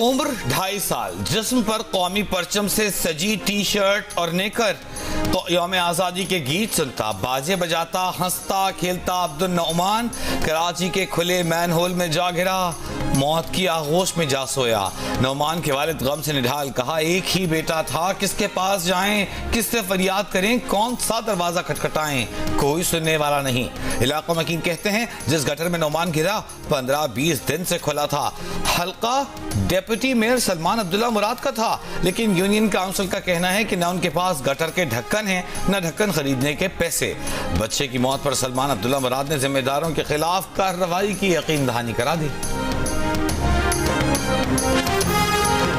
उम्र 2.5 साल, जिस्म पर कौमी परचम से सजी टी शर्ट और नेकर, तो यौम आज़ादी के गीत सुनता, बाजे बजाता, हंसता खेलता अब्दुल नौमान कराची के खुले मैन होल में जा गिरा, मौत की आगोश में जा सोया। नौमान के वालिद गम से निढाल, कहा एक ही बेटा था, किसके पास जाएं, किससे फरियाद करें, कौन सा दरवाजा खटखटाएं, कोई सुनने वाला नहीं। इलाका मकीन कहते हैं जिस गटर में नौमान गिरा 15-20 दिन से खुला था। हल्का डेप्यूटी मेयर सलमान अब्दुल्ला मुराद का था, लेकिन यूनियन काउंसिल का कहना है कि न उनके पास गटर के ढक्कन है, न ढक्कन खरीदने के पैसे। बच्चे की मौत पर सलमान अब्दुल्ला मुराद ने जिम्मेदारों के खिलाफ कार्रवाई की यकीन दहानी करा दी।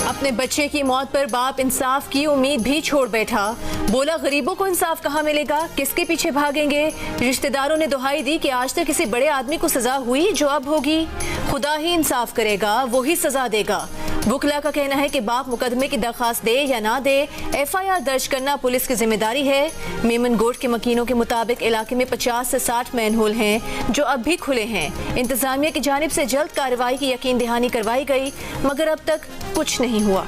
अपने बच्चे की मौत पर बाप इंसाफ की उम्मीद भी छोड़ बैठा। बोला गरीबों को इंसाफ कहाँ मिलेगा, किसके पीछे भागेंगे। रिश्तेदारों ने दुहाई दी कि आज तक किसी बड़े आदमी को सजा हुई जो अब होगी। खुदा ही इंसाफ करेगा, वो ही सजा देगा। वुकला का कहना है कि बाप मुकदमे की दरखास्त दे या ना दे, FIR दर्ज करना पुलिस की जिम्मेदारी है। मेमन गोट के मकीनों के मुताबिक इलाके में 50 से 60 मैन होल हैं जो अब भी खुले हैं। इंतजामिया की जानिब से जल्द कार्रवाई की यकीन दहानी करवाई गई, मगर अब तक कुछ नहीं हुआ।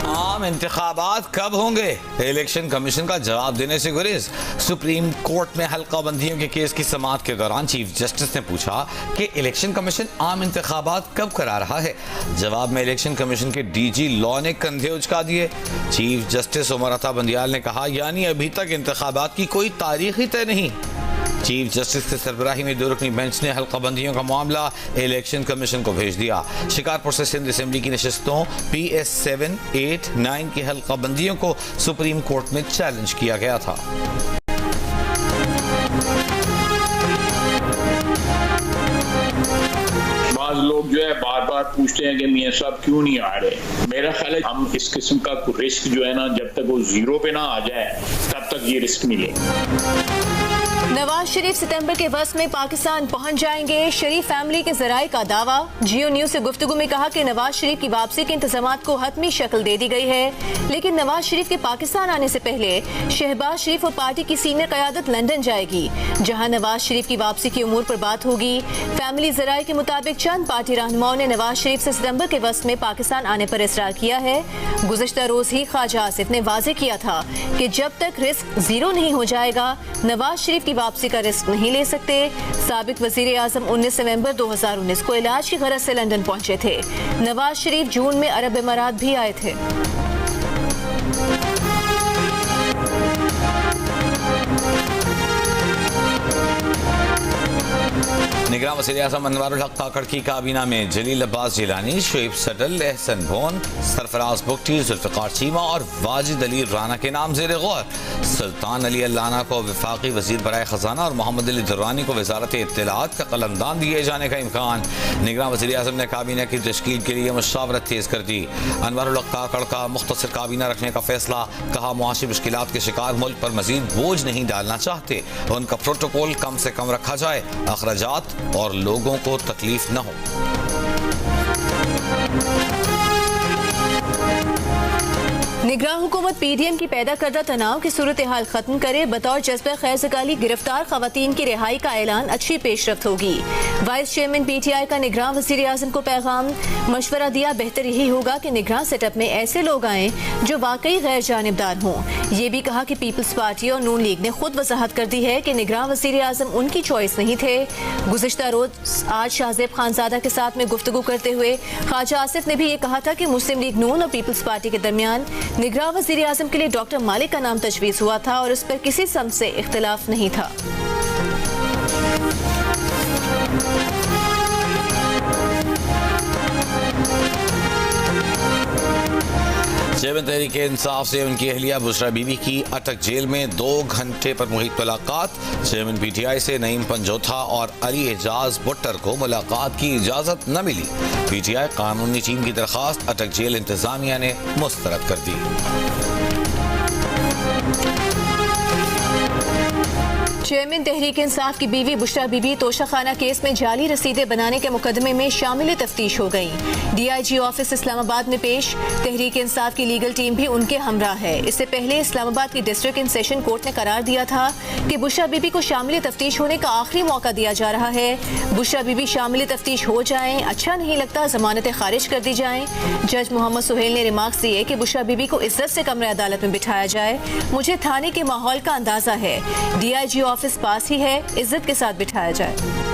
आम इंतखाबात कब होंगे, इलेक्शन कमीशन का जवाब देने से गुरेज। सुप्रीम कोर्ट में हल्का बंदियों के केस की समाअत के दौरान चीफ जस्टिस ने पूछा कि इलेक्शन कमीशन आम इंतखाबात कब करा रहा है। जवाब में इलेक्शन कमीशन के DG लॉ ने कंधे उचका दिए। चीफ जस्टिस उमर अता बंदियाल ने कहा, यानी अभी तक इंतखाबात की कोई तारीख ही तय नहीं। चीफ जस्टिस के सरबराही में 2 रुकनी बेंच ने हल्का बंदियों का मामला इलेक्शन कमीशन को भेज दिया। शिकारपुर से सिंध असेंबली की नशिस्तों PS 7, 8, 9 की हल्का बंदियों को सुप्रीम कोर्ट में चैलेंज किया गया था। लोग जो है बार बार पूछते हैं कि मियां साहब क्यों नहीं आ रहे। मेरा ख्याल है हम इस किस्म का रिस्क जो है ना, जब तक वो 0 पे ना आ जाए तब तक ये रिस्क नहीं लेंगे। नवाज शरीफ सितंबर के वस्त में पाकिस्तान पहुंच जाएंगे, शरीफ फैमिली के जराये का दावा। जियो न्यूज से गुफ्तगू में कहा कि नवाज शरीफ की वापसी के इंतजामात को हतमी शक्ल दे दी गई है, लेकिन नवाज शरीफ के पाकिस्तान आने से पहले शहबाज शरीफ और पार्टी की सीनियर क़यादत लंदन जाएगी, जहां नवाज शरीफ की वापसी के उमूर पर बात होगी। फैमिली जराये के मुताबिक चंद पार्टी रहनुमाओं ने नवाज शरीफ से सितंबर के वस्त में पाकिस्तान आने पर इसरार किया है। गुज़िश्ता रोज ही ख्वाजा आसिफ ने वाज़ेह किया था कि जब तक रिस्क 0 नहीं हो जाएगा, नवाज शरीफ की वापसी का रिस्क नहीं ले सकते। साबिक वजीर आजम 19 नवंबर 2019 को इलाज की गरज से लंदन पहुंचे थे। नवाज शरीफ जून में अरब इमारात भी आए थे। निगरान वज़ीर आज़म अनवारुल हक काकड़ की काबीना में जलील अब्बास जिलानी, शुएब सडल, एहसन भोन, सरफराज बुगटी, जुल्फ़िकार चीमा और वाजिद अली राना के नाम ज़ेर गौर। सुल्तान अली अल्लाना को वफाकी वज़ीर बराए ख़जाना और मोहम्मद अली दुर्रानी को वज़ारत इत्तलाआत का कलमदान दिए जाने का इम्कान। निगरान वज़ीर आज़म ने काबीना की तश्कील के लिए मुशावरत तेज़ कर दी। अनवारुल हक काकड़ का मुख्तसर काबीना रखने का फैसला, कहा मुआशी मुश्किलात के शिकार मुल्क पर मज़ीद बोझ नहीं डालना चाहते, उनका प्रोटोकॉल कम से कम रखा जाए, अखराजात और लोगों को तकलीफ न हो। निगरान हुकूमत PDM की पैदा करदा तनाव की सूरत हाल खत्म करे, बतौर जज्बा खैर ज़काली गिरफ्तार खवातीन की रिहाई का ऐलान अच्छी पेशरफ्त होगी। वाइस चेयरमैन PTI का निगरान वज़ीर आज़म को पैगाम, मशवरा दिया बेहतर यही होगा कि निगरान सेटअप में ऐसे लोग आएँ जो वाकई गैर जानिबदार हों। ये भी कहा कि पीपल्स पार्टी और नून लीग ने खुद वजाहत कर दी है कि निगरान वज़ीर आज़म उनकी चॉइस नहीं थे। गुज़िश्ता रोज आज शाहज़ेब खानज़ादा के साथ में गुफ्तगू करते हुए ख्वाजा आसिफ ने भी ये कहा था कि मुस्लिम लीग नून और पीपल्स पार्टी के दरमियान निगरान वज़ीर आज़म के लिए डॉक्टर मालिक का नाम तजवीज़ हुआ था और उस पर किसी सम से इख्तिलाफ नहीं था। चेयरमैन तहरीक इंसाफ से उनकी अहलिया बुशरा बीबी की अटक जेल में 2 घंटे पर मुहित मुलाकात। चेयरमैन PTI से नईम पंजोथा और अली एजाज बुट्टर को मुलाकात की इजाजत न मिली। PTI कानूनी टीम की दरखास्त अटक जेल इंतजामिया ने मुस्तरद कर दी। चेयरमैन तहरीक इंसाफ की बीवी बुशरा बीबी तोशाखाना केस में जाली रसीदें बनाने के मुकदमे में शामिल तफ्तीश हो गई। DIG ऑफिस इस्लामाबाद में पेश। तहरीक इंसाफ की लीगल टीम भी उनके हमरा है। इससे पहले इस्लामाबाद की डिस्ट्रिक्ट एंड सेशन कोर्ट ने करार दिया था कि बुशरा बीबी को शामिल तफ्तीश होने का आखिरी मौका दिया जा रहा है। बुशरा बीबी शामिल तफ्तीश हो जाएं, अच्छा नहीं लगता जमानतें खारिज कर दी जाएं। जज मोहम्मद सुहेल ने रिमार्क्स दिए कि बुशरा बीबी को इज्जत से कमरे अदालत में बिठाया जाए। मुझे थाने के माहौल का अंदाजा है। DIG ऑफिस पास ही है, इज्जत के साथ बिठाया जाए।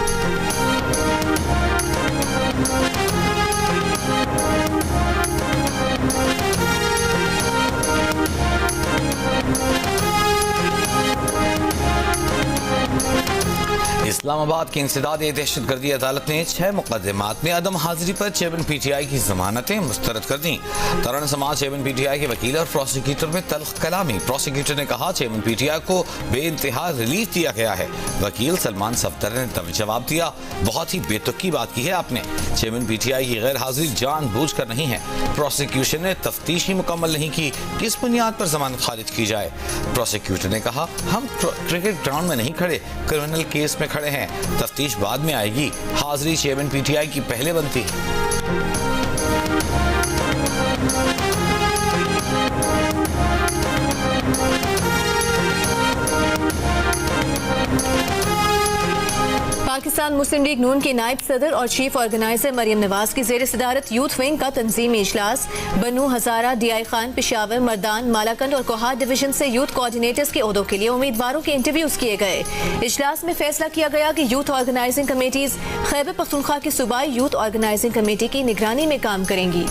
इस्लामाबाद की इंसदादी दहशतगर्दी अदालत ने 6 मुकदमात में अदम हाजिरी पर चेयरमैन PTI की जमानतें मुस्तरद कर दी। तरण समाज चेयरमैन PTI के वकील और प्रोसिक्यूटर में तल्ख कलामी। प्रोसिक्यूटर ने कहा चेयरमैन PTI को बेइंतहा रिलीफ दिया गया है। वकील सलमान सफदर ने जवाब दिया, बहुत ही बेतुकी बात की है आपने। चेयरमैन PTI की गैर हाजिरी जानबूझकर नहीं है। प्रोसिक्यूशन ने तफ्तीश ही मुकम्मल नहीं की, किस बुनियाद पर जमानत खारिज की जाए। प्रोसिक्यूटर ने कहा हम क्रिकेट ग्राउंड में नहीं खड़े, क्रिमिनल केस में खड़े हैं, तफ्तीश बाद में आएगी। हाजिरी चेयरमैन PTI की पहले बनती है। पाकिस्तान मुस्लिम लीग नून के नायब सदर और चीफ ऑर्गेनाइजर मरियम नवाज की जेर सदारत यूथ विंग का तंजीमी इजलास। बनू, हजारा, DI खान, पेशावर, मर्दान, मालाकंड और कोहाट डिवीजन से यूथ कोऑर्डिनेटर्स के ओहदों के लिए उम्मीदवारों के इंटरव्यूज किए गए। इजलास में फैसला किया गया कि youth organising committees Khyber Pakhtunkhwa की सूबाई यूथ ऑर्गेनाइजिंग कमेटी की निगरानी में काम करेंगी।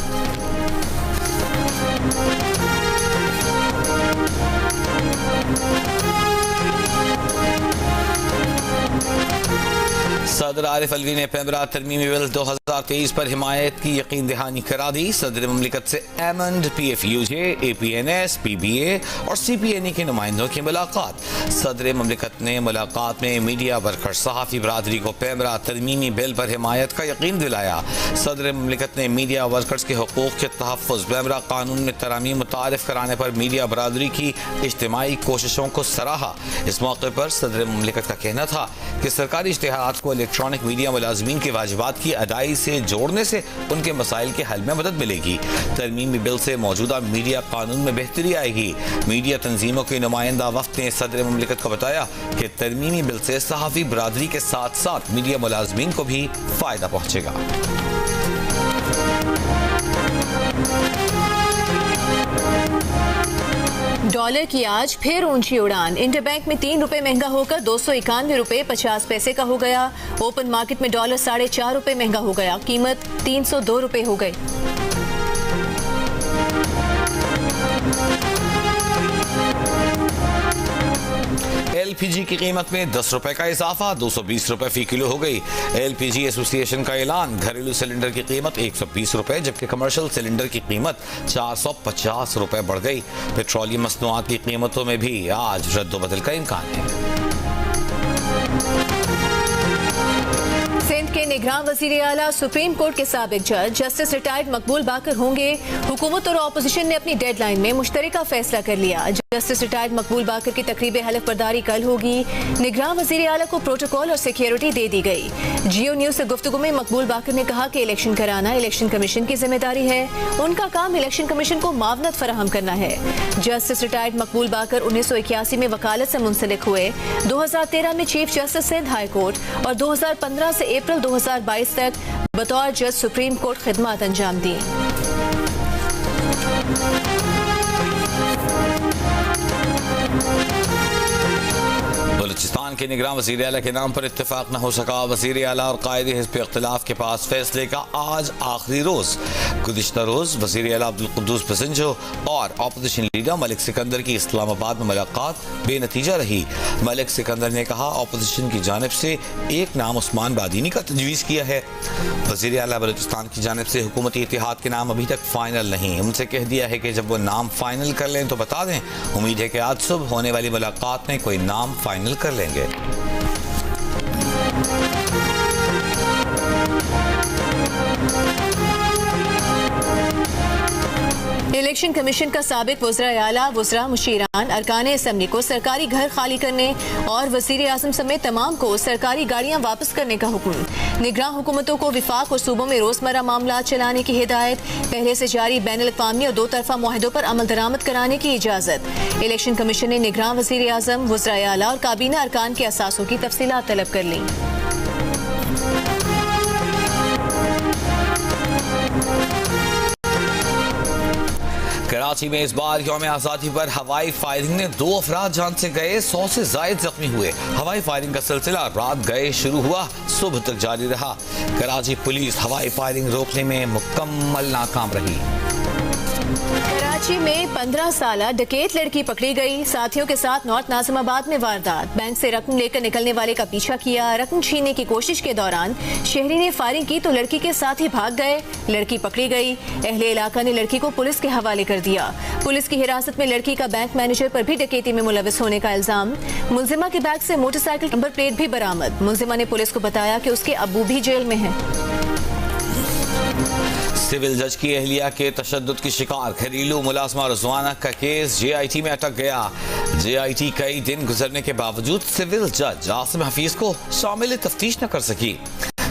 सदर आरिफ अलवी ने पेमरा तरमीमी बिल 2023 पर हिमायत की यकीन दहानी करा दी। सदर मुमलिकत से एमंड, PFUJ, APNS, PBA और CPNE के नुमाइंदों की मुलाकात। सदर मुमलिकत ने मुलाकात में मीडिया वर्कर, सहाफ़ी बरादरी को पेमरा तरमीमी बिल पर हिमायत का यकीन दिलाया। सदर मुमलिकत ने मीडिया वर्कर्स के हकूक़ के तहफ़्फ़ुज़ पेमरा कानून में तरामीम मुतारिफ कराने पर मीडिया बरादरी की इज्तिमाई कोशिशों को सराहा। इस मौके पर सदर मुमलिकत का कहना था कि सरकारी इश्तिहारात को इलेक्ट्रॉनिक मीडिया मुलाजमीन के वाजिबात की अदाई से जोड़ने से उनके मसाइल के हल में मदद मिलेगी। तरमीमी बिल से मौजूदा मीडिया कानून में बेहतरी आएगी। मीडिया तंजीमों के नुमाइंदा वफ्द ने सदर मुमलिकत को बताया कि तरमीमी बिल से सहाफ़ी बरादरी के साथ साथ मीडिया मुलाजमीन को भी फ़ायदा पहुँचेगा। डॉलर की आज फिर ऊंची उड़ान। इंटरबैंक में 3 रुपए महंगा होकर 291 रुपए 50 पैसे का हो गया। ओपन मार्केट में डॉलर 4.5 रुपए महंगा हो गया, कीमत 302 रुपए हो गई। LPG की कीमत में 10 रुपए का इजाफा, 220 रुपए फी किलो हो गई। LPG एसोसिएशन का ऐलान, घरेलू सिलेंडर की कीमत 120 रुपए जबकि कमर्शियल सिलेंडर की कीमत 450 रुपए बढ़ गई। पेट्रोलियम मसनूआत की कीमतों में भी आज रद्दोबदल का इम्कान है। सिंध के निगरान वजीर आला सुप्रीम कोर्ट के साबिक जज जस्टिस रिटायर्ड मकबूल बाकर होंगे। हुकूमत और अपोजिशन ने अपनी डेडलाइन में मुश्तरका फैसला कर लिया। जस्टिस रिटायर्ड मकबूल बाकर की तकरीब हलफ बर्दारी कल होगी। निगरान वजीर आला को प्रोटोकॉल और सिक्योरिटी दे दी गई। जियो न्यूज से गुफ्तगू में मकबूल बाकर ने कहा कि इलेक्शन कराना इलेक्शन कमीशन की जिम्मेदारी है। उनका काम इलेक्शन कमीशन को मावनत फराहम करना है। जस्टिस रिटायर्ड मकबूल बाकर 1981 में वकालत से मुंसलिक हुए। 2013 में chief justice Sindh high court और 2015 से अप्रैल 2022 तक बतौर जज सुप्रीम कोर्ट खिदमत अंजाम दी। बलूचिस्तान के निगरान वज़ीर आला के नाम पर इत्तेफाक न हो सका। वज़ीर आला और कायद हिज़्ब इख्तिलाफ के पास फैसले का आज आखिरी रोज। गुज़िश्ता रोज वज़ीर आला अब्दुल कुद्दूस बसिंजो और अपोजिशन लीडर मलिक सिकंदर की इस्लामाबाद में मुलाकात बेनतीजा रही। मलिक सिकंदर ने कहा अपोजिशन की जानिब से एक नाम उस्मान बादीनी का तजवीज़ किया है। वज़ीर आला बलूचिस्तान की जानिब से हुकूमती इत्तेहाद के नाम अभी तक फाइनल नहीं। उनसे कह दिया है कि जब वो नाम फाइनल कर लें तो बता दें। उम्मीद है कि आज सुबह होने वाली मुलाकात में कोई नाम फाइनल कर लेंगे। इलेक्शन इलेक्शन कमीशन का साबिक वज़राए आला, वज़रा, मुशीरान, अरकान असम्बली को सरकारी घर खाली करने और वज़ीर आज़म समेत तमाम को सरकारी गाड़ियाँ वापस करने का हुक्म। निगरान हुकूमतों को विफाक और सूबों में रोज़मर्रा मामला चलाने की हिदायत। पहले से जारी बैनुल-अक़वामी और दो तरफ़ा मुआहदों पर अमल दरामद कराने की इजाज़त। इलेक्शन कमीशन ने निगरान वज़ीर आज़म, वज़राए आला और काबीना अरकान के असासों की तफसीलात तलब कर ली। कराची में इस बार यौम आज़ादी पर हवाई फायरिंग ने 2 अफराद जान से गए, 100 से जायद जख्मी हुए। हवाई फायरिंग का सिलसिला रात गए शुरू हुआ, सुबह तक जारी रहा। कराची पुलिस हवाई फायरिंग रोकने में मुकम्मल नाकाम रही। कराची में 15 साल डकैत लड़की पकड़ी गई। साथियों के साथ नॉर्थ नाजिमाबाद में वारदात। बैंक से रकम लेकर निकलने वाले का पीछा किया। रकम छीनने की कोशिश के दौरान शहरी ने फायरिंग की तो लड़की के साथ ही भाग गए। लड़की पकड़ी गई। अहले इलाका ने लड़की को पुलिस के हवाले कर दिया। पुलिस की हिरासत में लड़की का बैंक मैनेजर पर भी डकैती में मुलविस होने का इल्जाम। मुलजिमा के बैग से मोटरसाइकिल नंबर प्लेट भी बरामद। मुलजिमा ने पुलिस को बताया कि उसके अब्बू भी जेल में हैं। सिविल जज की अहलिया के तशद्दुद की शिकार घरेलू मुलाजमा रुज़वाना का केस JIT में अटक गया। JIT कई दिन गुजरने के बावजूद सिविल जज आसिम हफीज को शामिल तफ्तीश न कर सकी।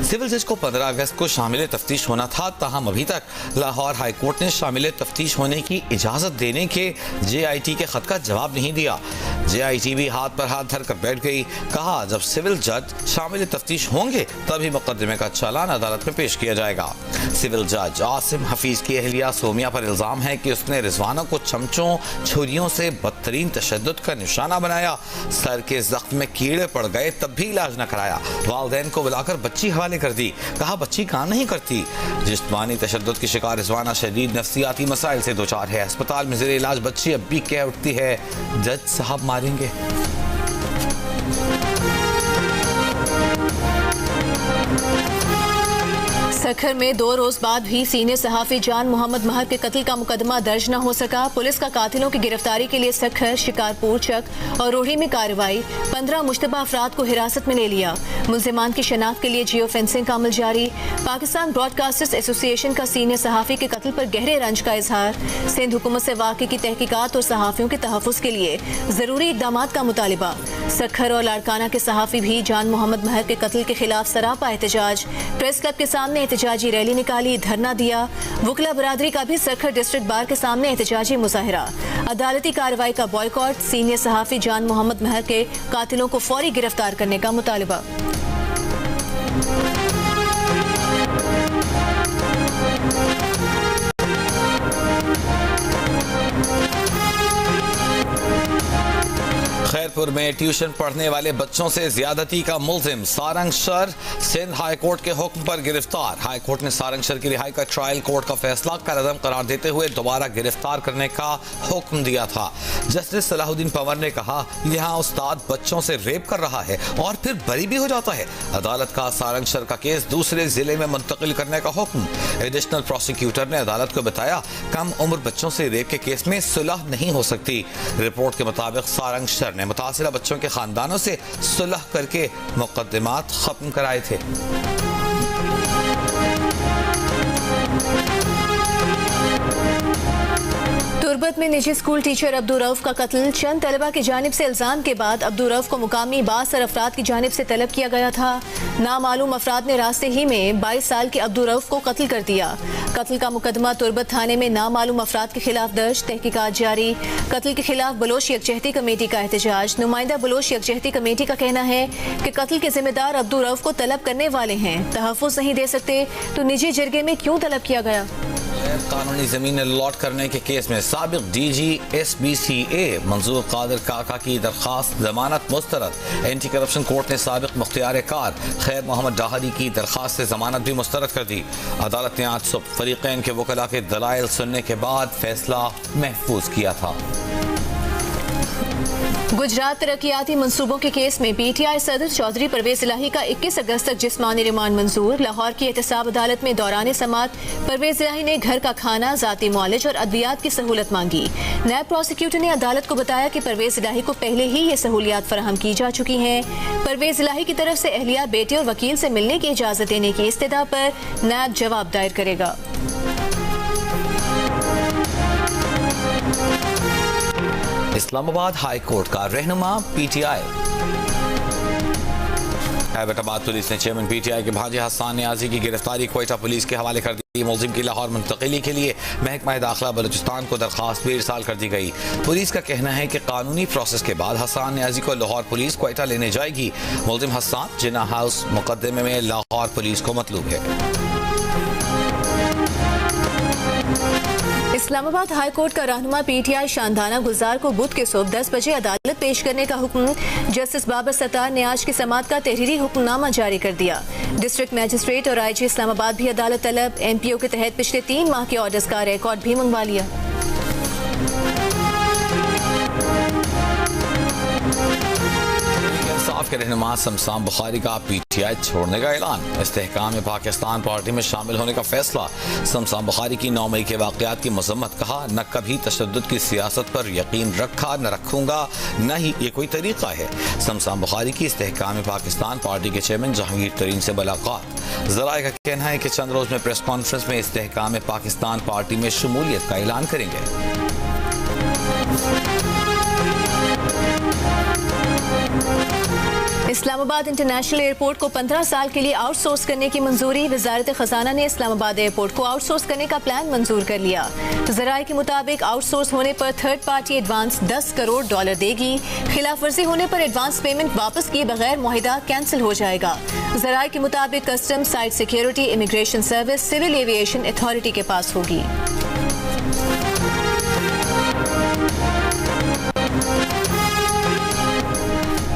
सिविल जज को 15 अगस्त को शामिल तफ्तीश होना था, ताहम अभी तक लाहौर हाई कोर्ट ने शामिल तफ्तीश होने की इजाज़त देने के JIT के खत का जवाब नहीं दिया। JIT भी हाथ पर हाथ धर कर बैठ गई। कहा जब सिविल जज शामिल तफ्तीश होंगे तभी मुकदमे का चालान अदालत में पेश किया जाएगा। सिविल जज आसिम हफीज की अहलिया सोमिया पर इल्जाम है कि उसने रिजवाना को चमचों छुरियों से बदतरीन तशद्दुद का निशाना बनाया। सर के जख्म में कीड़े पड़ गए तब भी इलाज न कराया। वालिदैन को बुलाकर बच्ची हवाले कर दी। कहा बच्ची काम नहीं करती। जिस्मानी तशद्दुद की शिकार रिजवाना शदीद नफ्सियाती मसाइल से दो चार है। अस्पताल में ज़ेर इलाज बच्ची अब भी कह उठती है जज साहब मारेंगे। सखर में 2 रोज बाद भी सीनियर सहाफी जान मोहम्मद महर के कत्ल का मुकदमा दर्ज न हो सका। पुलिस का कातिलों की गिरफ्तारी के लिए सखर, शिकारपुर, चक और रोही में कार्रवाई। 15 मुश्तबा अफराद को हिरासत में ले लिया। मुल्जिमान की शनाख्त के लिए जियो फेंसिंग का अमल जारी। पाकिस्तान ब्रॉडकास्टर्स एसोसिएशन का सीनियर सहाफी के कत्ल पर गहरे रंज का इजहार। सिंध हुकूमत से वाक़े की तहकीकात और सहाफियों के तहफ़्फ़ुज़ के लिए ज़रूरी इक़दाम का मुतालिबा। सखर और लाड़काना के सहाफी भी जान मोहम्मद महर के कत्ल के खिलाफ सरापा एहतजाज। प्रेस क्लब के सामने एहतजाजी रैली निकाली, धरना दिया। वकला बरादरी का भी सखर डिस्ट्रिक्ट बार के सामने एहतजाजी मुजाहिरा। अदालती कार्रवाई का बॉयकॉट। सीनियर सहाफी जान मोहम्मद महर के कातिलों को फौरी गिरफ्तार करने का मुतालिबा। खैरपुर में ट्यूशन पढ़ने वाले बच्चों से ज्यादती का मुल्जिम सारंगसर सिंध हाई कोर्ट के हुक्म पर गिरफ्तार। हाई कोर्ट ने सारंगसर की रिहाई का ट्रायल कोर्ट का फैसला कलअदम करार देते हुए दोबारा गिरफ्तार करने का हुक्म दिया था। जस्टिस सलाहुद्दीन पंवर ने कहा यहाँ उस्ताद बच्चों से रेप कर रहा है और फिर बरी भी हो जाता है। अदालत का सारंगसर का केस दूसरे जिले में मुंतकिल करने का हुक्म। एडिशनल प्रोसिक्यूटर ने अदालत को बताया कम उम्र बच्चों से रेप के केस में सुलह नहीं हो सकती। रिपोर्ट के मुताबिक सारंगसर ने मुतासिरा बच्चों के खानदानों से सुलह करके मुकदमात खत्म कराए थे। तुर्बत में निजी स्कूल टीचर अब्दुल रऊफ का कत्ल। चंद तलबा की जानिब से इल्जाम के बाद अब्दुल रऊफ को मुकामी 52 अफराद की जानिब से तलब किया गया था। नामालूम अफराद ने रास्ते ही में 22 साल के अब्दुल रऊफ को कत्ल कर दिया। कत्ल का मुकदमा तुर्बत थाने में नामालूम अफराद के खिलाफ दर्ज, तहकीकात जारी। कत्ल के खिलाफ बलोच यकजहती कमेटी का एहतजाज। नुमाइंदा बलोच यकजहती कमेटी का कहना है कि कत्ल के जिम्मेदार अब्दुल रऊफ को तलब करने वाले हैं। तहफ़्फ़ुज़ नहीं दे सकते तो निजी जरगे में क्यों तलब किया गया। कानूनी जमीन अलॉट करने के केस में साबिक DG SBCA मंजूर कादिर काका की दरखास्त जमानत मुस्तरद। एंटी करप्शन कोर्ट ने साबिक मुख्तियार कार खैर मोहम्मद डाहरी की दरखास्त से जमानत भी मुस्तरद कर दी। अदालत ने आज सुबह फरीकैन के वकला के दलाइल सुनने के बाद फैसला महफूज किया था। गुजरात तरक्याती मंसूबों के केस में PTI सदर चौधरी परवेज इलाही का 21 अगस्त तक जिस्मानी रिमांड मंजूर। लाहौर की एहतसाब अदालत में दौरान समाअत परवेज इलाही ने घर का खाना, जाती मुआलिज और अद्वियात की सहूलत मांगी। नायब प्रोसिक्यूटर ने अदालत को बताया कि परवेज इलाही को पहले ही ये सहूलियात फराहम की जा चुकी हैं। परवेज इलाही की तरफ से अहलिया, बेटे और वकील से मिलने की इजाजत देने की इस्तदा पर नायब जवाब दायर करेगा। इस्लामाबाद हाई कोर्ट का रहनुमा पीटीआई। एबटाबाद पुलिस ने चेयरमैन पीटीआई के भांजे हसन नियाजी की गिरफ्तारी क्वेटा पुलिस के हवाले कर दी। मुलजिम की लाहौर मुंतकिली के लिए महकमा दाखिला बलूचिस्तान को दरखास्त भी इरसाल कर दी गई। पुलिस का कहना है कि कानूनी प्रोसेस के बाद हसन नियाजी को लाहौर पुलिस क्वेटा लेने जाएगी। मुलजिम हसन जिन्ना हाउस मुकदमे में लाहौर पुलिस को मतलूब है। इस्लामाबाद हाई कोर्ट का रहनुमा पीटीआई शानदाना गुलजार को बुध के सुबह 10 बजे अदालत पेश करने का हुक्म। जस्टिस बाबर सत्तार ने आज की समाअत का तहरीरी हुक्मनामा जारी कर दिया। डिस्ट्रिक्ट मैजिस्ट्रेट और आईजी इस्लामाबाद भी अदालत तलब। एमपीओ के तहत पिछले 3 माह के ऑर्डर्स का रिकॉर्ड भी मंगवा लिया। के रहनुमा शमशान बुखारी का पीटीआई छोड़ने का ऐलान। इस्तेहकाम पाकिस्तान पार्टी में शामिल होने का फैसला। शमशान बुखारी की 9 मई के वाकयात की मजम्मत। कहा, न कभी तशद्दुद की सियासत पर यकीन रखा, न रखूंगा, न ही ये कोई तरीका है। शमशान बुखारी की इस्तेहकाम पाकिस्तान पार्टी के चेयरमैन जहांगीर तरीन से मुलाकात। ज़राए का कहना है कि चंद रोज में प्रेस कॉन्फ्रेंस में इस्तेहकाम पाकिस्तान पार्टी में शमूलियत का ऐलान करेंगे। इस्लामाबाद इंटरनेशनल एयरपोर्ट को 15 साल के लिए आउटसोर्स करने की मंजूरी। वजारत खजाना ने इस्लामाबाद एयरपोर्ट को आउटसोर्स करने का प्लान मंजूर कर लिया। ज़राए के मुताबिक आउटसोर्स होने पर थर्ड पार्टी एडवांस $10 करोड़ देगी। खिलाफ वर्जी होने पर एडवांस पेमेंट वापस किए बगैर मुआहिदा कैंसिल हो जाएगा। ज़राए के मुताबिक custom, site security, immigration service, civil aviation authority के पास होगी।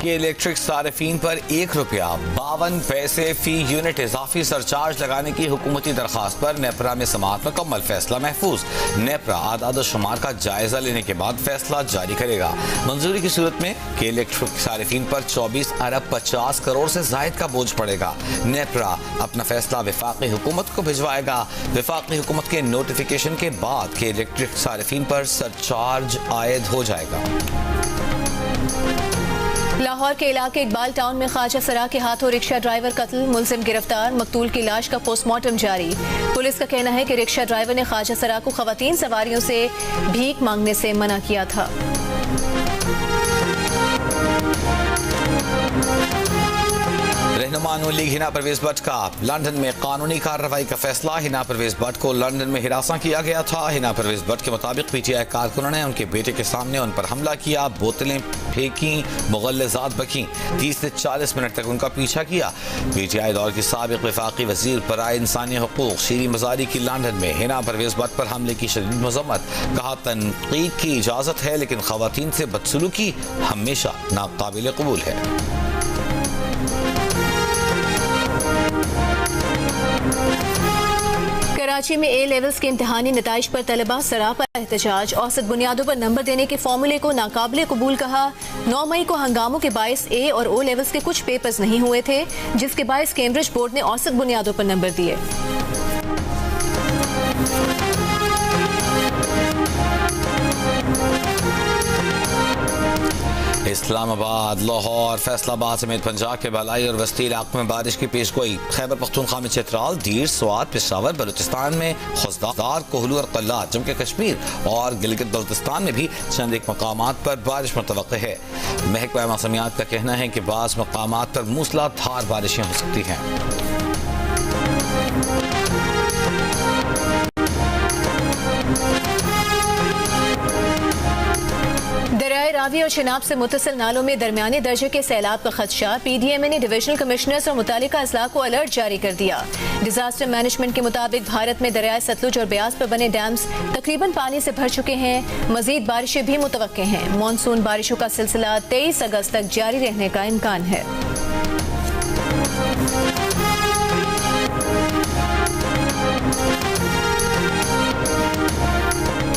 कि इलेक्ट्रिक सार्फिन पर ₹1.52 फी यूनिट इजाफी सरचार्ज लगाने की हुकूमती दरखास्त पर नेपरा में समाअत मुकम्मल। फैसला महफूज। नेपरा आदाद शुमार का जायजा लेने के बाद फैसला जारी करेगा। मंजूरी की सूरत में कि इलेक्ट्रिक सार्फिन पर 24 अरब 50 करोड़ से जायद का बोझ पड़ेगा। नेपरा अपना फैसला वफाकी हुकूमत को भिजवाएगा। वफाकी हुकूमत के नोटिफिकेशन के बाद के इलेक्ट्रिक सार्फिन पर सरचार्ज आयद हो जाएगा। लाहौर के इलाके इकबाल टाउन में ख्वाजा सरा के हाथों रिक्शा ड्राइवर कत्ल। मुलजिम गिरफ्तार। मकतूल की लाश का पोस्टमार्टम जारी। पुलिस का कहना है कि रिक्शा ड्राइवर ने ख्वाजा सरा को खवातीन सवारियों से भीख मांगने से मना किया था। रहनुमा नून लीग हिना परवेज भट्ट का लंदन में कानूनी कार्रवाई का फैसला। हिना परवेज भट्ट को लंदन में हिरासा किया गया था। हिना परवेज भट्ट के मुताबिक पीटीआई कारकुनों ने उनके बेटे के सामने उन पर हमला किया, बोतलें फेंकी, मुगल्लज़ात बकीं। 30 से 40 मिनट तक उनका पीछा किया। पीटीआई दौर की साबिक वफाकी वजीर बराए इंसानी हकूक शीरी मजारी की लंदन में हिना परवेज भट्ट पर हमले की शदीद मजम्मत। कहा, तनकीद की इजाजत है लेकिन खवातीन से बदसलूकी हमेशा नाकाबिल कबूल है। कराची में ए लेवल्स के इम्तिहानी नताइज पर तलबा सरापा एहतजाज। औसत बुनियादों पर नंबर देने के फॉर्मूले को नाकाबिले कबूल कहा। 9 मई को हंगामों के बायस ए और ओ लेवल्स के कुछ पेपर्स नहीं हुए थे, जिसके बायस कैम्ब्रिज बोर्ड ने औसत बुनियादों पर नंबर दिए। इस्लामाबाद, लाहौर, फैसलाबाद समेत पंजाब के बालाई और वस्ती इलाकों में बारिश की पेशगोई। खैबर पख्तूनख्वा में चित्राल, दीर, स्वात, पेशावर, बलूचिस्तान में खुशदार, कोहलू और कल्लात, जबकि कश्मीर और गिलगित बल्तिस्तान में भी चंद एक मकामात पर बारिश मुतवक्किल है। महकमा मौसमियात का कहना है कि बाज़ मकामात पर मूसलाधार बारिशें हो सकती हैं। दरियाए रावी और चिनाब से मुत्तसिल नालों में दरमियाने दर्जे के सैलाब का खदशा। पीडीएमए ने डिविजनल कमिश्नर्स और मुतालिका अजला को अलर्ट जारी कर दिया। डिजास्टर मैनेजमेंट के मुताबिक भारत में दरियाए सतलुज और ब्यास पर बने डैम्स तकरीबन पानी से भर चुके हैं। मजीद बारिशें भी मुतवक्के हैं। मानसून बारिशों का सिलसिला 23 अगस्त तक जारी रहने का इम्कान है।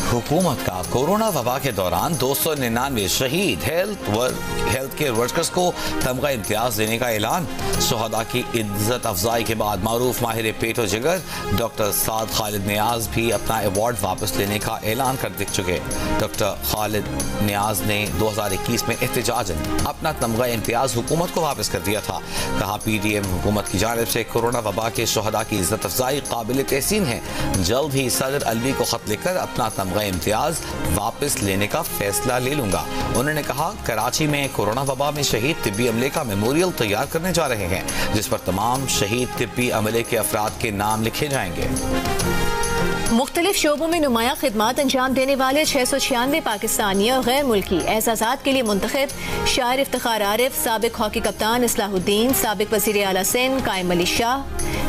हुकूमत का कोरोना वबा के दौरान 299 शहीद हेल्थ केयर वर्कर्स को तमगा इम्तियाज देने का ऐलान। शहदा की इज्जत अफजाई के बाद मारूफ माहिर पेट और जिगर डॉक्टर साद खालिद नियाज भी अपना अवार्ड वापस लेने का ऐलान कर दिख चुके। डॉक्टर खालिद नियाज ने 2021 में एहतजाजन अपना तमगा इम्तियाज हुकूमत को वापस कर दिया था। कहा, पीडीएम हुकूमत की जानिब से कोरोना वबा के शहदा की इज्जत अफजाई काबिल तहसीन है। जल्द ही सदर अलवी को खत लिखकर अपना तमगा इम्तियाज वापस लेने का फैसला ले लूंगा। उन्होंने कहा कराची में कोरोना वबा में शहीद तिब्बी अमले का मेमोरियल तैयार करने जा रहे हैं, जिस पर तमाम शहीद तिब्बी अमले के अफराद के नाम लिखे जाएंगे। मुख्तलिफ शोबों में नुमाया खिदमात अंजाम देने वाले 696 पाकिस्तानी और गैर मुल्की एजाज़ात के लिए मुंतखब शायर इफ्तिखार आरिफ, साबिक हॉकी कप्तान इस्लाहुद्दीन, साबिक वज़ीर आला सिंध कायम अली शाह,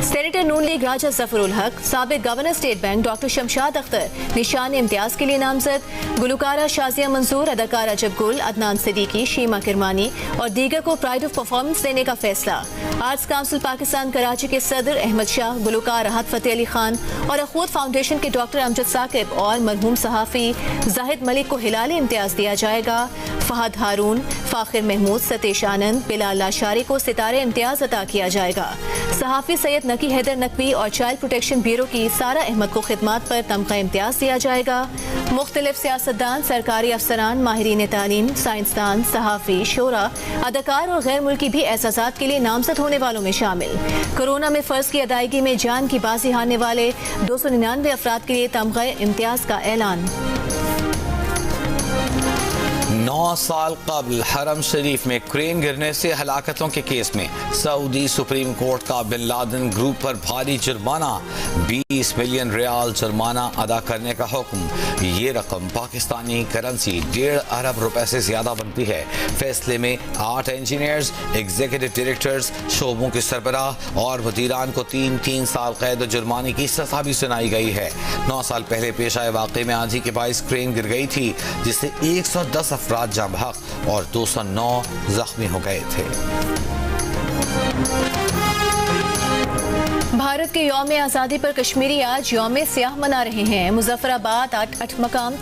सेनेटर नून लीग राजा जफरुल हक, साबिक governor state bank doctor Shamshad Akhtar निशान इम्तियाज के लिए नामजद, गुलकारा शाजिया मंसूर, अदाकारा जब गुल, अदनान सिद्दीकी, शीमा किरमानी और दीगर को प्राइड ऑफ परफॉर्मेंस देने का फैसला। आर्ट्स काउंसिल पाकिस्तान कराची के सदर अहमद शाह, गुलकार राहत फतेह अली खान और अखूत फाउंडेशन के डॉक्टर अमजद साकिब और मरहूम सहाफ़ी जाहिद मलिक को हिलाल इम्तियाज दिया जाएगा। फहद हारून, फाखिर महमूद, सतीश आनंद, बिलाल लाशारी को सितारे इम्तियाज अता किया जाएगा। सहाफ़ी सैयद नकी हैदर नकवी और चाइल्ड प्रोटेक्शन ब्यूरो की सारा अहमद को खिदमात पर तमगा इम्तियाज दिया जाएगा। मुख्तलिफ सियासतदान, सरकारी अफसरान, माहिरीन तालीम, साइंसदान, सहाफ़ी, शोरा, अदाकार और गैर मुल्की भी एहसासात के लिए नामजद होने वालों में शामिल। कोरोना में फ़र्ज की अदायगी में जान की बाजी हारने वाले 299 अफराद के लिए तमगा इम्तियाज का ऐलान। 9 साल कबल हरम शरीफ में क्रेन गिरने से हलाकतों के केस में सऊदी सुप्रीम कोर्ट का बिन लादेन ग्रुप पर भारी जुर्माना, 20 मिलियन रियाल जुर्माना अदा करने का हुक्म। ये रकम पाकिस्तानी करेंसी 1.5 अरब रुपए से ज्यादा बनती है। फैसले में 8 इंजीनियर्स, एग्जीक्यूटिव डायरेक्टर्स, शोबों के सरबराह और वजीरान को 3 साल कैद जुर्माने की सजा भी सुनाई गई है। 9 साल पहले पेश आए वाक़े में आंधी के बाइस क्रेन गिर गई थी, जिससे 110 अफराद जाँ बहक और 209 जख्मी हो गए थे। भारत के यौम आज़ादी पर कश्मीरी आज यौम सियाह मना रहे हैं। मुजफ्फराबाद, अठमकाम,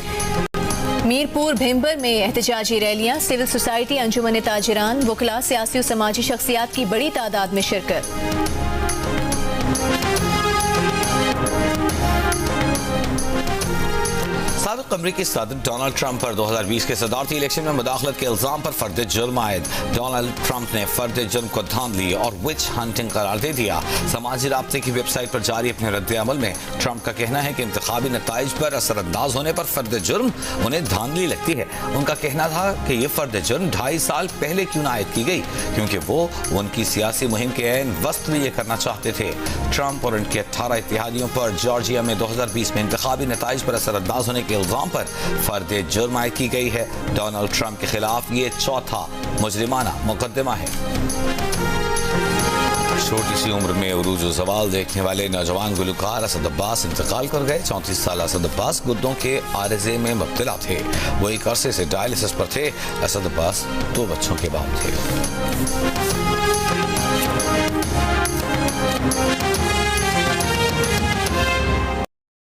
मीरपुर, भिम्बर में एहतजाजी रैलियां, सिविल सोसाइटी, अंजुमन ताजिरान, वकला, सियासी और समाजी शख्सियात की बड़ी तादाद में शिरकत। साबिक अमरीकी सदर डोनाल्ड ट्रंप पर 2020 के सदारती इलेक्शन में मुदाखलत के इल्जाम पर फर्द जुर्म आयद। डोनाल्ड ट्रंप ने फर्द जुर्म को धांधली और विच हंटिंग करार दे दिया। समाजी राब्ते की वेबसाइट पर जारी अपने रद्द-ए-अमल में ट्रंप का कहना है कि इंतखाबी नताइज पर असरअंदाज होने पर फर्द जुर्म उन्हें धांधली लगती है। उनका कहना था कि ये फर्द जुर्म 2.5 साल पहले क्यों न आयद की गई, क्योंकि वो उनकी सियासी मुहिम के ऐन वक्त में ये करना चाहते थे। ट्रंप और उनके 18 इत्तेहादियों पर जॉर्जिया में 2020 में इंतखाबी नताइज पर असरअंदाज होने के इल्जाम पर फर्द जुर्म आयद की गई है। डोनाल्ड ट्रंप के खिलाफ ये चौथा मुजरिमाना मुकदमा है। छोटी सी उम्र में उरूज व ज़वाल देखने वाले नौजवान गुलकार असद अब्बास इंतकाल कर गए। 34 साल असद अब्बास गुर्दों के आरिज़े में मुब्तला थे। वो एक अरसे से डायलिसिस पर थे। असद अब्बास 2 बच्चों के बाप थे।